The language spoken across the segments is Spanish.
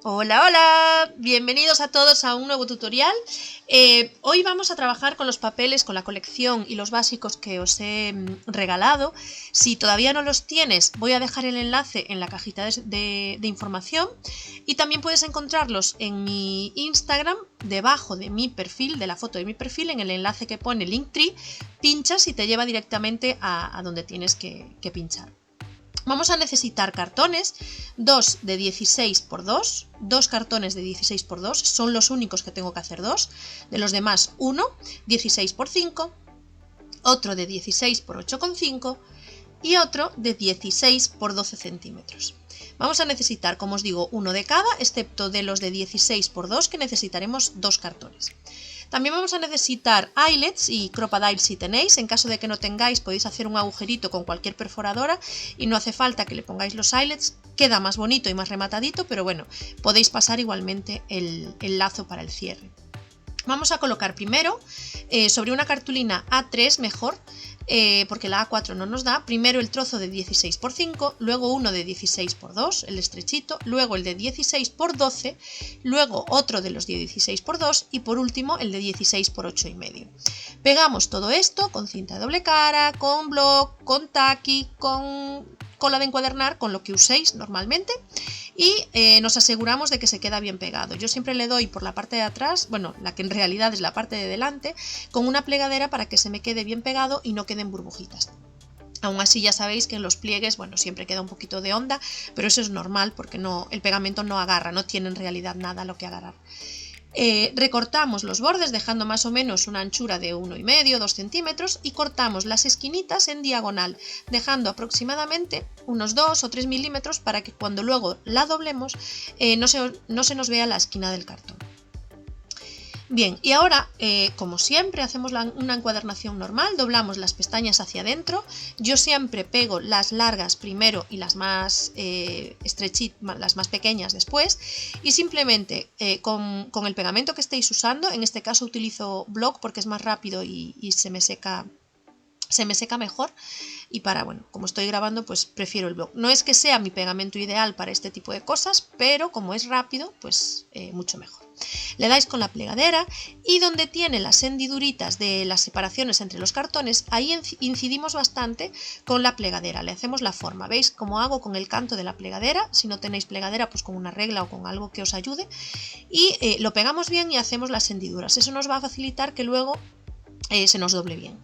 Hola, hola, bienvenidos a todos a un nuevo tutorial. Hoy vamos a trabajar con los papeles, con la colección y los básicos que os he regalado. Si todavía no los tienes, voy a dejar el enlace en la cajita de información y también puedes encontrarlos en mi Instagram, debajo de mi perfil, de la foto de mi perfil, en el enlace que pone Linktree, pinchas y te lleva directamente a donde tienes que pinchar. Vamos a necesitar cartones, 2 de 16 por 2, 2 cartones de 16 por 2, son los únicos que tengo que hacer 2, de los demás 1, 16 por 5, otro de 16 por 8,5 y otro de 16 por 12 centímetros. Vamos a necesitar, como os digo, uno de cada, excepto de los de 16 por 2 que necesitaremos 2 cartones. También vamos a necesitar eyelets y Crop-A-Dile si tenéis. En caso de que no tengáis, podéis hacer un agujerito con cualquier perforadora y no hace falta que le pongáis los eyelets. Queda más bonito y más rematadito, pero bueno, podéis pasar igualmente el lazo para el cierre. Vamos a colocar primero sobre una cartulina A3 mejor, porque la A4 no nos da, primero el trozo de 16 por 5, luego uno de 16 por 2, el estrechito, luego el de 16 por 12, luego otro de los de 16 por 2 y por último el de 16 por 8,5. Pegamos todo esto con cinta de doble cara, con bloc, con taqui, con cola de encuadernar, con lo que uséis normalmente, y nos aseguramos de que se queda bien pegado. Yo siempre le doy por la parte de atrás, bueno, la que en realidad es la parte de delante, con una plegadera para que se me quede bien pegado y no queden burbujitas. Aún así ya sabéis que en los pliegues, bueno, siempre queda un poquito de onda, pero eso es normal porque el pegamento no agarra, no tiene en realidad nada lo que agarrar. Recortamos los bordes dejando más o menos una anchura de 1,5, 2 centímetros y cortamos las esquinitas en diagonal, dejando aproximadamente unos 2 o 3 milímetros para que cuando luego la doblemos no se nos vea la esquina del cartón. Bien, y ahora, como siempre, hacemos una encuadernación normal, doblamos las pestañas hacia adentro. Yo siempre pego las largas primero y las más las más pequeñas después. Y simplemente con el pegamento que estéis usando, en este caso utilizo Block porque es más rápido y se me seca mejor, y bueno, como estoy grabando, pues prefiero el Block. No es que sea mi pegamento ideal para este tipo de cosas, pero como es rápido, pues mucho mejor. Le dais con la plegadera y donde tiene las hendiduritas de las separaciones entre los cartones, ahí incidimos bastante con la plegadera, le hacemos la forma. ¿Veis cómo hago con el canto de la plegadera? Si no tenéis plegadera, pues con una regla o con algo que os ayude, y lo pegamos bien y hacemos las hendiduras. Eso nos va a facilitar que luego se nos doble bien.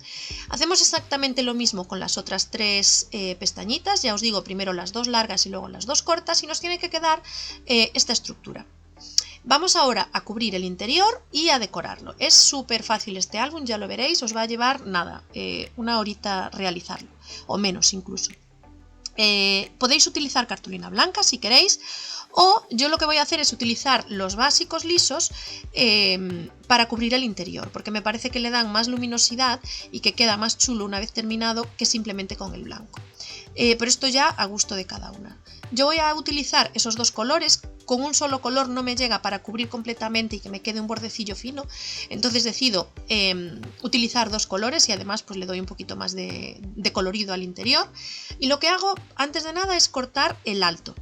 Hacemos exactamente lo mismo con las otras tres pestañitas, ya os digo, primero las dos largas y luego las dos cortas, y nos tiene que quedar esta estructura. Vamos ahora a cubrir el interior y a decorarlo. Es súper fácil este álbum, ya lo veréis, os va a llevar nada, una horita realizarlo, o menos incluso. Podéis utilizar cartulina blanca si queréis, o yo lo que voy a hacer es utilizar los básicos lisos para cubrir el interior, porque me parece que le dan más luminosidad y que queda más chulo una vez terminado que simplemente con el blanco. Pero esto ya a gusto de cada una. Yo voy a utilizar esos dos colores, con un solo color no me llega para cubrir completamente y que me quede un bordecillo fino, entonces decido utilizar dos colores y además pues le doy un poquito más de colorido al interior. Y lo que hago antes de nada es cortar el alto.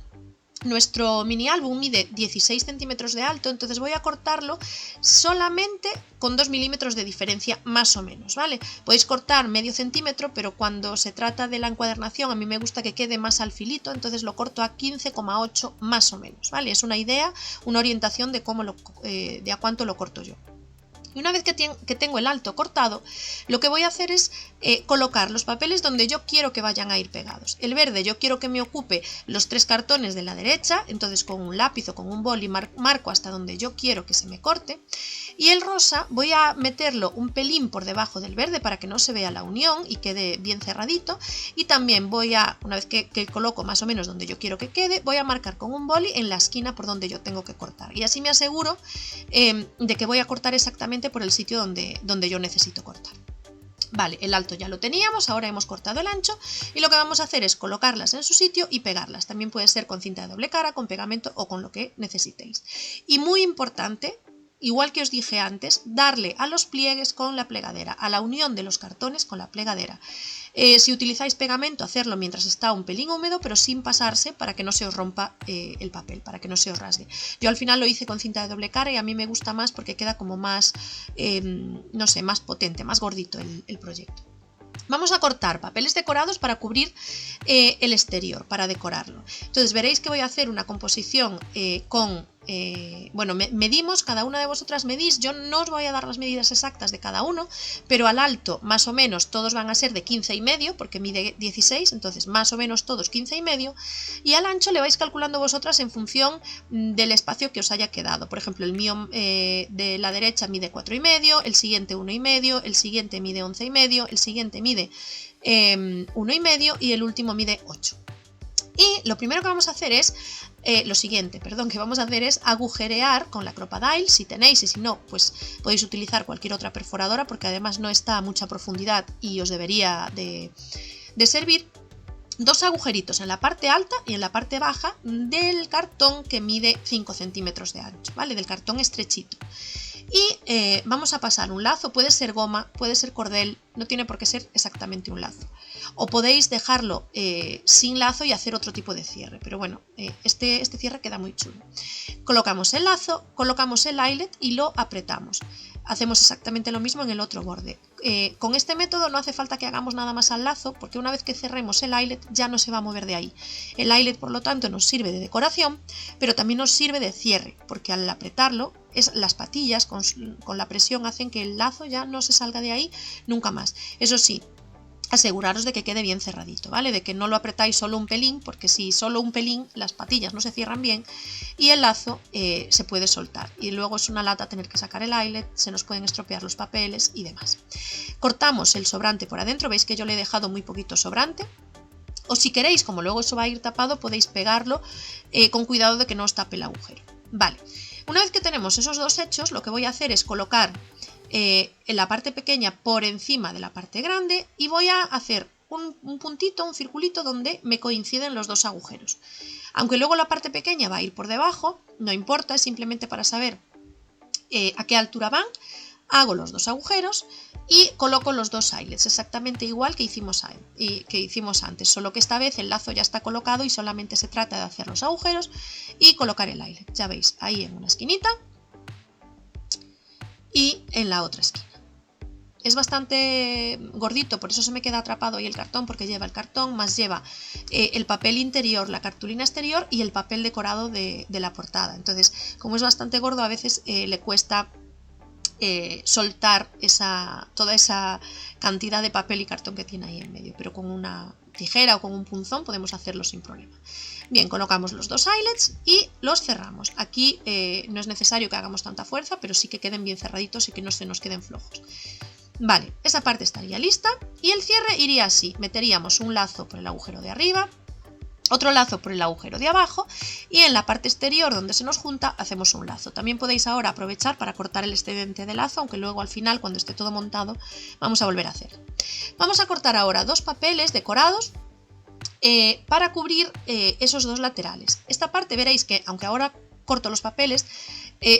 Nuestro mini álbum mide 16 centímetros de alto, entonces voy a cortarlo solamente con 2 milímetros de diferencia más o menos, ¿vale? Podéis cortar medio centímetro, pero cuando se trata de la encuadernación a mí me gusta que quede más al filito, entonces lo corto a 15,8 más o menos, ¿vale? Es una idea, una orientación de de a cuánto lo corto yo. Y una vez que tengo el alto cortado, lo que voy a hacer es colocar los papeles donde yo quiero que vayan a ir pegados. El verde yo quiero que me ocupe los 3 cartones de la derecha, entonces con un lápiz o con un boli marco hasta donde yo quiero que se me corte. Y el rosa voy a meterlo un pelín por debajo del verde para que no se vea la unión y quede bien cerradito. Y también una vez que coloco más o menos donde yo quiero que quede, voy a marcar con un boli en la esquina por donde yo tengo que cortar. Y así me aseguro de que voy a cortar exactamente por el sitio donde yo necesito cortar. Vale, el alto ya lo teníamos, ahora hemos cortado el ancho y lo que vamos a hacer es colocarlas en su sitio y pegarlas. También puede ser con cinta de doble cara, con pegamento o con lo que necesitéis. Y muy importante, igual que os dije antes, darle a los pliegues con la plegadera, a la unión de los cartones con la plegadera. Si utilizáis pegamento, hacerlo mientras está un pelín húmedo, pero sin pasarse para que no se os rompa el papel, para que no se os rasgue. Yo al final lo hice con cinta de doble cara y a mí me gusta más porque queda como más, no sé, más potente, más gordito el proyecto. Vamos a cortar papeles decorados para cubrir el exterior, para decorarlo. Entonces veréis que voy a hacer una composición con... bueno, medimos, cada una de vosotras medís, yo no os voy a dar las medidas exactas de cada uno, pero al alto más o menos todos van a ser de 15,5 porque mide 16, entonces más o menos todos 15,5, y al ancho le vais calculando vosotras en función del espacio que os haya quedado. Por ejemplo, el mío de la derecha mide 4,5, el siguiente 1,5, el siguiente mide 11,5, el siguiente mide 1,5 y el último mide 8. Y lo primero que vamos a hacer es, que vamos a hacer es agujerear con la Crop-A-Dile, si tenéis, y si no, pues podéis utilizar cualquier otra perforadora porque además no está a mucha profundidad y os debería de servir. Dos agujeritos en la parte alta y en la parte baja del cartón que mide 5 centímetros de ancho, ¿vale? Del cartón estrechito. Y vamos a pasar un lazo, puede ser goma, puede ser cordel, no tiene por qué ser exactamente un lazo. O podéis dejarlo sin lazo y hacer otro tipo de cierre, pero bueno, este cierre queda muy chulo. Colocamos el lazo, colocamos el eyelet y lo apretamos. Hacemos exactamente lo mismo en el otro borde. Con este método no hace falta que hagamos nada más al lazo, porque una vez que cerremos el eyelet ya no se va a mover de ahí. El eyelet, por lo tanto, nos sirve de decoración, pero también nos sirve de cierre, porque al apretarlo, las patillas con la presión hacen que el lazo ya no se salga de ahí nunca más. Eso sí, aseguraros de que quede bien cerradito, ¿vale? De que no lo apretáis solo un pelín, porque si solo un pelín las patillas no se cierran bien y el lazo se puede soltar. Y luego es una lata tener que sacar el eyelet, se nos pueden estropear los papeles y demás. Cortamos el sobrante por adentro, veis que yo le he dejado muy poquito sobrante. O si queréis, como luego eso va a ir tapado, podéis pegarlo con cuidado de que no os tape el agujero. Vale, una vez que tenemos esos dos hechos, lo que voy a hacer es colocar en la parte pequeña por encima de la parte grande y voy a hacer un puntito, un circulito donde me coinciden los dos agujeros. Aunque luego la parte pequeña va a ir por debajo, no importa, es simplemente para saber a qué altura van. Hago los dos agujeros y coloco los dos eyelets, exactamente igual que hicimos antes, solo que esta vez el lazo ya está colocado y solamente se trata de hacer los agujeros y colocar el eyelet. Ya veis, ahí en una esquinita y en la otra esquina. Es bastante gordito, por eso se me queda atrapado ahí el cartón, porque lleva el cartón, más lleva el papel interior, la cartulina exterior y el papel decorado de la portada. Entonces, como es bastante gordo, a veces le cuesta soltar toda esa cantidad de papel y cartón que tiene ahí en medio, pero con una tijera o con un punzón podemos hacerlo sin problema. Bien, colocamos los dos eyelets y los cerramos. Aquí no es necesario que hagamos tanta fuerza, pero sí que queden bien cerraditos y que no se nos queden flojos. Vale, esa parte estaría lista y el cierre iría así. Meteríamos un lazo por el agujero de arriba, otro lazo por el agujero de abajo y en la parte exterior donde se nos junta hacemos un lazo. También podéis ahora aprovechar para cortar el excedente de lazo, aunque luego al final, cuando esté todo montado, vamos a volver a hacer. Vamos a cortar ahora dos papeles decorados para cubrir esos dos laterales. Esta parte veréis que, aunque ahora corto los papeles,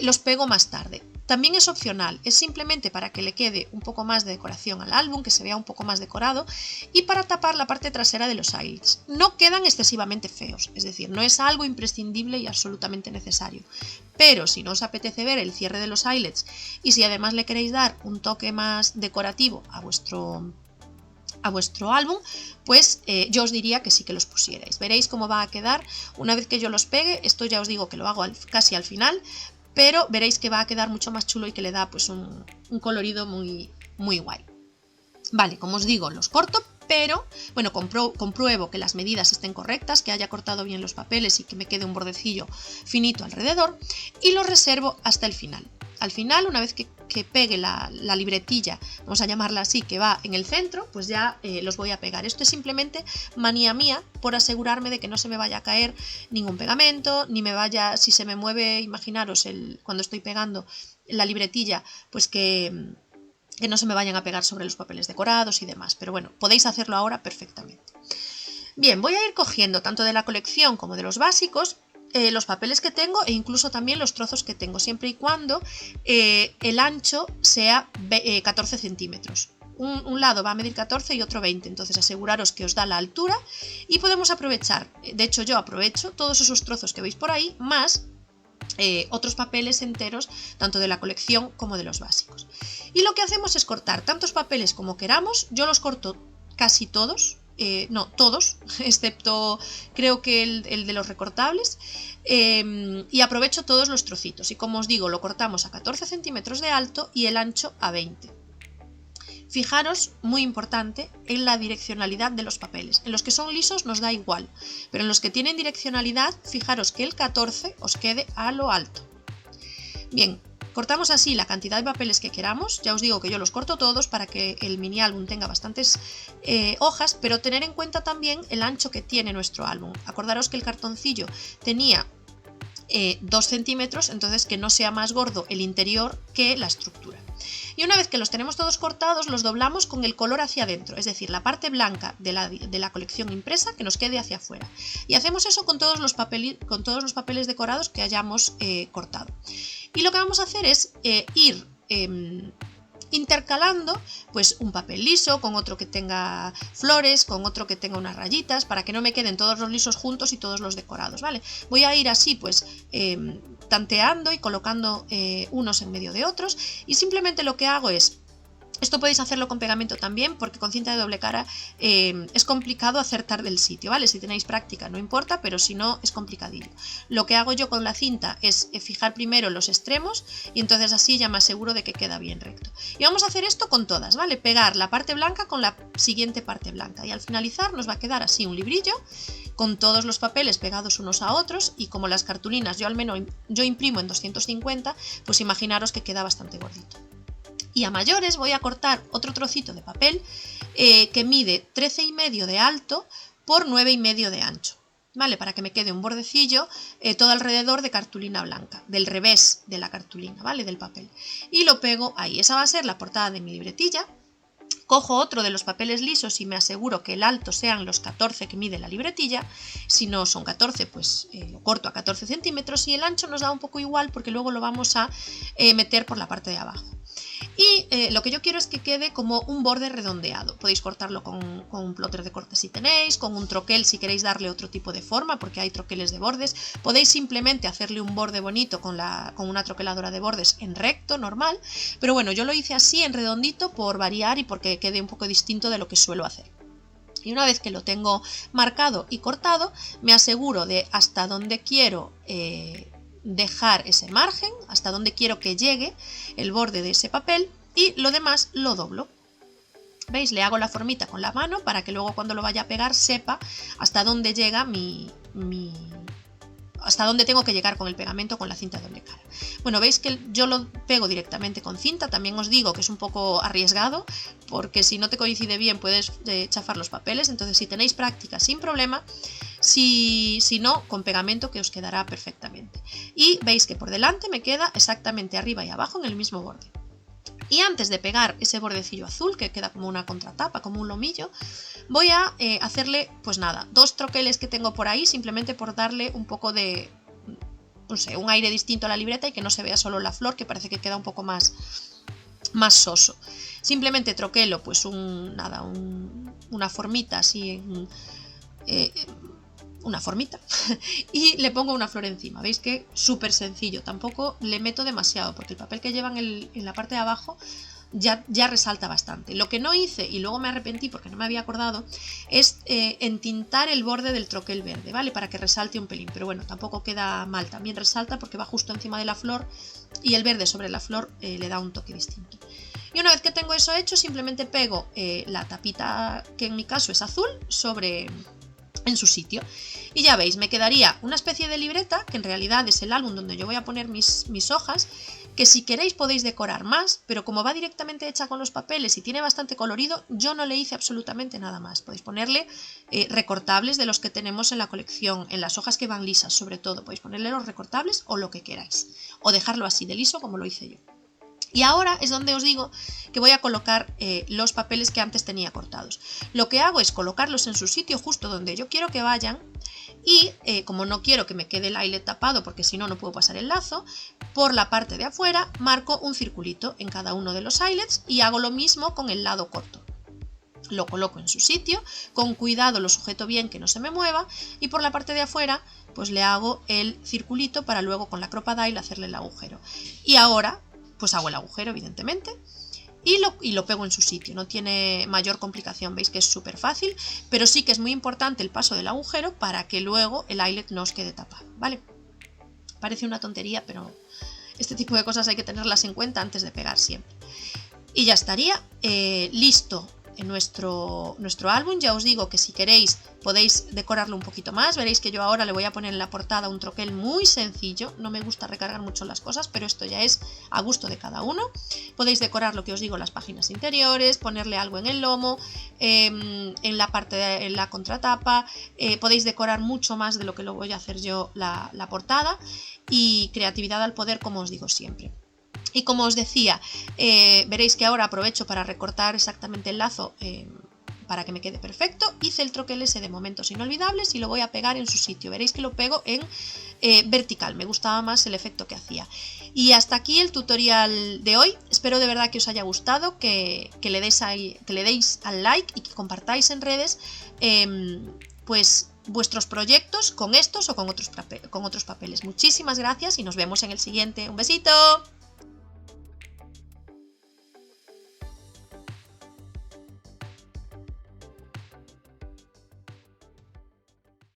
los pego más tarde. También es opcional, es simplemente para que le quede un poco más de decoración al álbum, que se vea un poco más decorado y para tapar la parte trasera de los eyelets. No quedan excesivamente feos, es decir, no es algo imprescindible y absolutamente necesario. Pero si no os apetece ver el cierre de los eyelets y si además le queréis dar un toque más decorativo a vuestro álbum, pues yo os diría que sí que los pusierais. Veréis cómo va a quedar una vez que yo los pegue. Esto ya os digo que lo hago casi al final, pero veréis que va a quedar mucho más chulo y que le da pues un colorido muy, muy guay. Vale, como os digo, los corto, pero bueno, compruebo que las medidas estén correctas, que haya cortado bien los papeles y que me quede un bordecillo finito alrededor y los reservo hasta el final. Al final, una vez que pegue la libretilla, vamos a llamarla así, que va en el centro, pues ya los voy a pegar. Esto es simplemente manía mía por asegurarme de que no se me vaya a caer ningún pegamento, ni me vaya, si se me mueve, imaginaros cuando estoy pegando la libretilla, pues que no se me vayan a pegar sobre los papeles decorados y demás. Pero bueno, podéis hacerlo ahora perfectamente. Bien, voy a ir cogiendo tanto de la colección como de los básicos los papeles que tengo e incluso también los trozos que tengo, siempre y cuando el ancho sea 14 centímetros. Un lado va a medir 14 y otro 20, entonces aseguraros que os da la altura y podemos aprovechar, de hecho yo aprovecho todos esos trozos que veis por ahí, más otros papeles enteros, tanto de la colección como de los básicos. Y lo que hacemos es cortar tantos papeles como queramos, yo los corto casi todos, no, todos, excepto creo que el de los recortables, y aprovecho todos los trocitos, y como os digo, lo cortamos a 14 centímetros de alto y el ancho a 20. Fijaros, muy importante, en la direccionalidad de los papeles. En los que son lisos nos da igual, pero en los que tienen direccionalidad, fijaros que el 14 os quede a lo alto. Bien, cortamos así la cantidad de papeles que queramos. Ya os digo que yo los corto todos para que el mini álbum tenga bastantes hojas, pero tener en cuenta también el ancho que tiene nuestro álbum. Acordaros que el cartoncillo tenía 2 centímetros, entonces que no sea más gordo el interior que la estructura. Y una vez que los tenemos todos cortados, los doblamos con el color hacia adentro, es decir, la parte blanca de la colección impresa que nos quede hacia afuera. Y hacemos eso con todos los papeles decorados que hayamos cortado. Y lo que vamos a hacer es ir intercalando pues un papel liso con otro que tenga flores, con otro que tenga unas rayitas, para que no me queden todos los lisos juntos y todos los decorados, ¿vale? Voy a ir así pues tanteando y colocando unos en medio de otros, y simplemente lo que hago es, esto podéis hacerlo con pegamento también, porque con cinta de doble cara es complicado acertar del sitio, ¿vale? Si tenéis práctica no importa, pero si no es complicadillo. Lo que hago yo con la cinta es fijar primero los extremos y entonces así ya me aseguro de que queda bien recto. Y vamos a hacer esto con todas, ¿vale? Pegar la parte blanca con la siguiente parte blanca y al finalizar nos va a quedar así un librillo con todos los papeles pegados unos a otros, y como las cartulinas yo imprimo en 250, pues imaginaros que queda bastante gordito. Y a mayores voy a cortar otro trocito de papel que mide 13,5 de alto por 9,5 de ancho, ¿vale? Para que me quede un bordecillo todo alrededor de cartulina blanca, del revés de la cartulina, ¿vale? Del papel. Y lo pego ahí. Esa va a ser la portada de mi libretilla. Cojo otro de los papeles lisos y me aseguro que el alto sean los 14 que mide la libretilla. Si no son 14, pues lo corto a 14 centímetros, y el ancho nos da un poco igual porque luego lo vamos a meter por la parte de abajo. Y lo que yo quiero es que quede como un borde redondeado. Podéis cortarlo con un plotter de corte si tenéis, con un troquel si queréis darle otro tipo de forma, porque hay troqueles de bordes. Podéis simplemente hacerle un borde bonito con una troqueladora de bordes en recto, normal. Pero bueno, yo lo hice así en redondito por variar y porque quede un poco distinto de lo que suelo hacer. Y una vez que lo tengo marcado y cortado, me aseguro de hasta dónde quiero dejar ese margen, hasta donde quiero que llegue el borde de ese papel, y lo demás lo doblo. ¿Veis? Le hago la formita con la mano para que luego cuando lo vaya a pegar sepa hasta dónde llega hasta dónde tengo que llegar con el pegamento, con la cinta de doble cara. Bueno, veis que yo lo pego directamente con cinta. También os digo que es un poco arriesgado, porque si no te coincide bien puedes chafar los papeles, entonces si tenéis práctica sin problema, si no, con pegamento, que os quedará perfectamente. Y veis que por delante me queda exactamente arriba y abajo en el mismo borde. Y antes de pegar ese bordecillo azul, que queda como una contratapa, como un lomillo, voy a hacerle, pues nada, 2 troqueles que tengo por ahí, simplemente por darle un poco de, no sé, un aire distinto a la libreta y que no se vea solo la flor, que parece que queda un poco más soso. Simplemente troquelo pues una formita así, una formita y le pongo una flor encima. Veis que súper sencillo, tampoco le meto demasiado porque el papel que llevan en la parte de abajo ya resalta bastante. Lo que no hice, y luego me arrepentí porque no me había acordado, es entintar el borde del troquel verde, ¿vale? Para que resalte un pelín, pero bueno, tampoco queda mal, también resalta porque va justo encima de la flor y el verde sobre la flor le da un toque distinto. Y una vez que tengo eso hecho, simplemente pego la tapita, que en mi caso es azul, en su sitio. Y ya veis, me quedaría una especie de libreta, que en realidad es el álbum donde yo voy a poner mis hojas, que si queréis podéis decorar más, pero como va directamente hecha con los papeles y tiene bastante colorido, yo no le hice absolutamente nada más. Podéis ponerle recortables de los que tenemos en la colección, en las hojas que van lisas sobre todo, podéis ponerle los recortables o lo que queráis, o dejarlo así de liso como lo hice yo. Y ahora es donde os digo que voy a colocar los papeles que antes tenía cortados. Lo que hago es colocarlos en su sitio justo donde yo quiero que vayan, y como no quiero que me quede el eyelet tapado porque si no, no puedo pasar el lazo, por la parte de afuera marco un circulito en cada uno de los eyelets y hago lo mismo con el lado corto. Lo coloco en su sitio, con cuidado lo sujeto bien que no se me mueva y por la parte de afuera pues le hago el circulito para luego con la Crop-A-Dile hacerle el agujero. Y ahora pues hago el agujero evidentemente y lo pego en su sitio, no tiene mayor complicación, veis que es súper fácil, pero sí que es muy importante el paso del agujero para que luego el eyelet no os quede tapado, ¿vale? Parece una tontería, pero este tipo de cosas hay que tenerlas en cuenta antes de pegar siempre. Y ya estaría listo en nuestro álbum. Ya os digo que si queréis podéis decorarlo un poquito más. Veréis que yo ahora le voy a poner en la portada un troquel muy sencillo. No me gusta recargar mucho las cosas, pero esto ya es a gusto de cada uno. Podéis decorar lo que os digo, las páginas interiores, ponerle algo en el lomo, en la parte en la contratapa. Podéis decorar mucho más de lo que lo voy a hacer yo la portada. Y creatividad al poder, como os digo siempre. Y como os decía, veréis que ahora aprovecho para recortar exactamente el lazo para que me quede perfecto. Hice el troquel ese de momentos inolvidables y lo voy a pegar en su sitio. Veréis que lo pego en vertical, me gustaba más el efecto que hacía. Y hasta aquí el tutorial de hoy. Espero de verdad que os haya gustado, que le deis al like y que compartáis en redes pues vuestros proyectos con estos o con otros papeles. Muchísimas gracias y nos vemos en el siguiente. ¡Un besito!